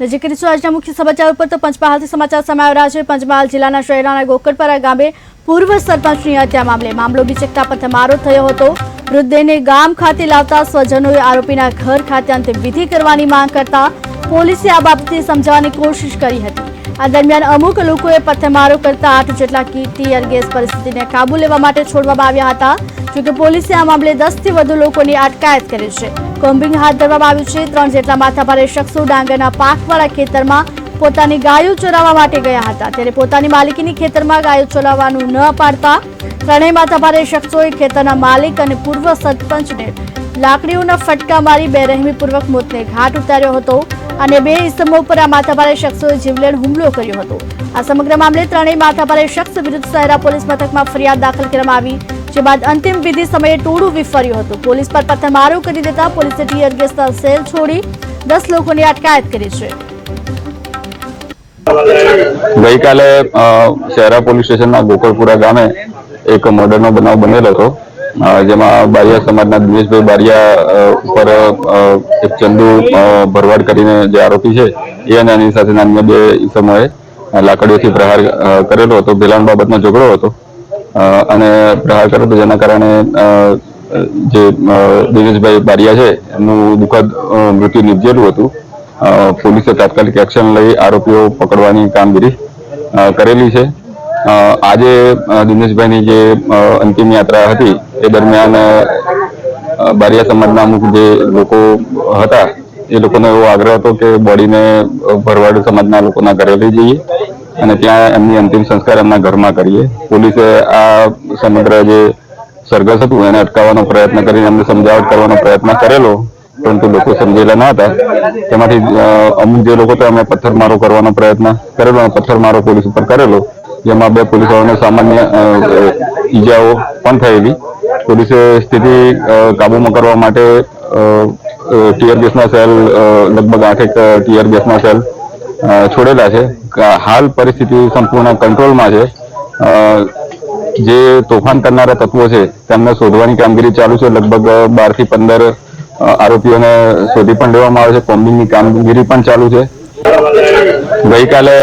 નજીક કરીશું આજના મુખ્ય સમાચાર ઉપર તો પંચમહાલથી સમાચાર સામે આવી રહ્યા છે। પંચમહાલ જિલ્લાના શહેરાના ગોકળપરા ગામે પૂર્વ સરપંચની હત્યા મામલે મામલો બીચકતા પથ્થરમારો થયો હતો। મૃતદેહને ગામ ખાતે લાવતા સ્વજનોએ આરોપીના ઘર ખાતે અંતિમ વિધિ કરવાની માંગ કરતા પોલીસે આ બાબતે સમજાવવાની કોશિશ કરી હતી। આ દરમિયાન અમુક લોકોએ પથ્થરમારો કરતા 8 જેટલા ટીયર ગેસ પરિસ્થિતિને કાબુ લેવા માટે છોડવામાં આવ્યા હતા। જોકે પોલીસે આ મામલે 10 થી વધુ લોકોની અટકાયત કરી છે। કોમ્બિંગ હાથ ધરવામાં આવ્યું છે। 3 જેટલા માથાભારે શખ્સો ડાંગરના પાકવાળા ખેતરમાં પોતાની ગાયો ચરાવવા માટે ગયા હતા, ત્યારે પોતાની માલિકીની ખેતરમાં ગાયો ચરાવવાનું ન પાડતા ત્રણેય માથાભારે શખ્સોએ ખેતરના માલિક અને પૂર્વ સરપંચને લાકડીઓના ફટકા મારી બેરહેમીપૂર્વક મોતને ઘાટ ઉતાર્યો હતો અને 2 ઇસમો ઉપર આ માથાભારે શખ્સોએ જીવલેણ હુમલો કર્યો હતો। આ સમગ્ર મામલે ત્રણેય માથાભારે શખ્સ વિરુદ્ધ શહેરા પોલીસ મથકમાં ફરિયાદ દાખલ કરવામાં આવી, જે બાદ અંતિમ વિધિ સમયે ટોળું વિફર્યું હતું। પોલીસ પર પથ્થરમારો કરી દેતા પોલીસે ટીયર ગેસના સેલ છોડી 10 લોકોની અટકાયત કરી છે। ગઈકાલે શહેરા પોલીસ સ્ટેશનના ગોકળપુરા ગામે એક મર્ડરનો બનાવ બનેલો હતો, જેમાં બારિયા સમાજના દિનેશભાઈ બારિયા ઉપર એક ચંદુ ભરવાડ કરીને જે આરોપી છે એ અને એની સાથેના અન્ય 2 ઇસમોએ લાકડીઓથી પ્રહાર કરેલો હતો। ભેલાણ બાબતનો ઝઘડો હતો અને પ્રહાર કર્યો હતો, જેના કારણે જે દિનેશભાઈ બારિયા છે એમનું દુઃખદ મૃત્યુ નિપજેલું હતું। પોલીસે તાત્કાલિક એક્શન લઈ આરોપીઓ પકડવાની કામગીરી કરેલી છે। આજે દિનેશભાઈની જે અંતિમ યાત્રા હતી એ દરમિયાન બારિયા સમાજના અમુક જે લોકો હતા એ લોકોનો એવો આગ્રહ હતો કે બોડીને ભરવાડ સમાજના લોકોના ઘરે લઈ જઈએ અને ત્યાં એમની અંતિમ સંસ્કાર એમના ઘરમાં કરીએ। પોલીસે આ સમગ્ર જે સરઘસ હતું એને અટકાવવાનો પ્રયત્ન કરીને એમને સમજાવટ કરવાનો પ્રયત્ન કરેલો, પરંતુ લોકો સમજેલા ન હતા। તેમાંથી અમુક જે લોકો તો અમે પથ્થરમારો કરવાનો પ્રયત્ન કરેલો અને પથ્થરમારો પોલીસ ઉપર કરેલો, જેમાં 2 પોલીસોને સામાન્ય ઈજાઓ પણ થયેલી। પોલીસે સ્થિતિ કાબૂમાં કરવા માટે ટીયર ગેસના સેલ લગભગ 8 ટીયર ગેસના સેલ છોડેલા છે। હાલ પરિસ્થિતિ સંપૂર્ણ કંટ્રોલમાં છે। જે તોફાન કરનારા તત્વો છે તેમને શોધવાની કામગીરી ચાલુ છે। લગભગ 12 થી 15 આરોપીઓને શોધી પણ લેવામાં આવે છે। કોમ્બિંગની કામગીરી પણ ચાલુ છે। ગઈકાલે